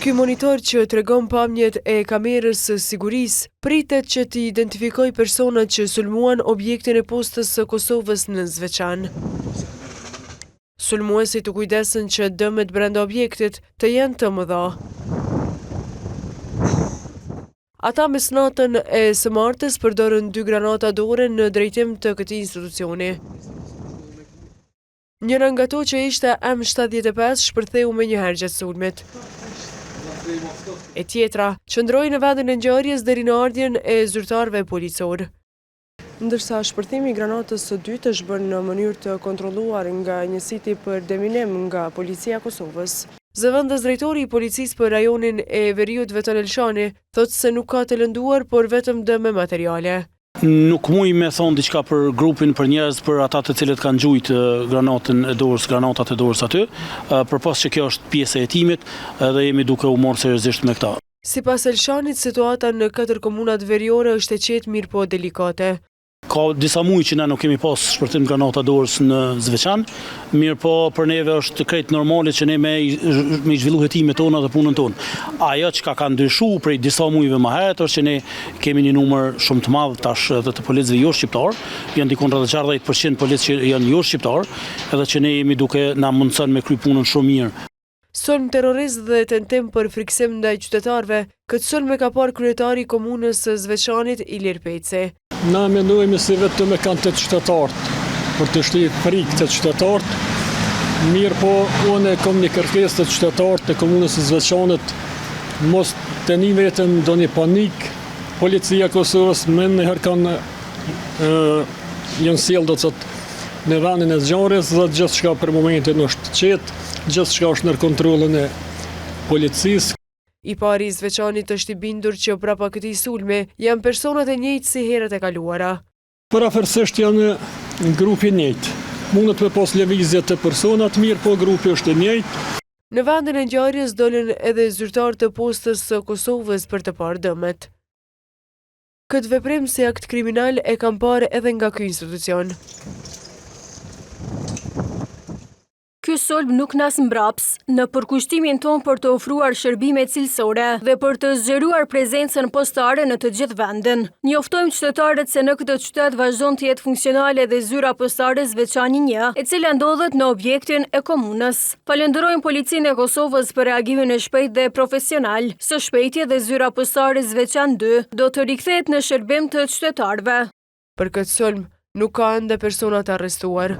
Ky monitor që tregon pamjet e kamerës së sigurisë pritet që të identifikoj personat që sulmuan objektin e postës së Kosovës në Zveçan. Sulmuesit u kujdesën që dëmet brenda objektit të jenë të mëdha. Ata mesnatën e së martës përdorën 2 granata dore në drejtim të këtij institucioni. Njëra nga ato që ishte M75 shpërtheu me njëherë gjatë sulmit. E tjetra qëndroi në vendin e ngjarjes deri në ardhjen e zyrtarëve policor. Ndërsa shpërthimi i granatës së dytë është bërë në mënyrë të kontrolluar nga një siti për deminim nga Policia e Kosovës. Zëvendës drejtori i policisë për rajonin e Veriut Veton Elshani thotë se nuk ka të lënduar, por vetëm dëme materiale. Nuk muj me thonë diçka për grupin, për njerëz, për ata të cilët kanë gjujt granatat e dorës aty, përpas që kjo është pjesë e hetimit dhe jemi duke u marrë seriozisht me këta. Sipas Elshanit, situata në 4 komunat veriore është e qetë mirë po delikate. Ka disa muaj që ne nuk kemi pas shpërthim granata dorës në Zveçan, mirë po për neve është krejt normale që ne me zhvillu hetimet tona dhe punën tonë. Ajo që ka ndryshu prej disa muajve më herët është që ne kemi një numër shumë të madh tash të policëve jo shqiptar, janë dikon rreth 60% policë që janë jo shqiptar, edhe që ne jemi duke na mundson me kry punën shumë mirë. Sulm terrorist dhe tentim për friksim ndaj qytetarëve, këtë sulm e ka parë kryetari i komunës së Zveçanit Ilir Pejci. Na mendojmë se vetëm e kanë të qytetarët, për të shtypur frikë të qytetarët. Mirë po, unë kam një kërkesë të qytetarët të komunës së Zveçanit, mos të një vetëm do një panik. Policia e Kosovës më njëherë kanë janë sjellë do të thotë në vendin e zgjarjes dhe gjithçka për momentin është qetë, gjithçka është në kontrollin e policisë. I pari i Zveçanit është i bindur që prapa këtij sulmi janë personat e njëjtë si herët e kaluara. Parafërsisht janë në grupi i njëjtë. Mundet me pas lëvizje të personat mirë, po grupi është i njëjtë. Në vendin e ngjarjes dolën edhe zyrtarë të postës së Kosovës për të parë dëmet. Këtë veprim si akt kriminal e kam parë edhe nga ky institucion. Ky sulm nuk nas mbraps në përkushtimin ton për të ofruar shërbime cilësore dhe për të zgjeruar prezencën postare në të gjithë vendin. Njoftojmë qytetarët se në këtë qytet vazhdon të jetë funksionale dhe zyra postare Zveçani 1, e cila ndodhet në objektin e komunës. Falenderojmë Policinë e Kosovës për reagimin e shpejtë dhe profesional. Së shpejti dhe zyra postare Zveçan 2 do të rikthehet në shërbim të qytetarëve. Për këtë sulm nuk ka ende persona të arrestuar.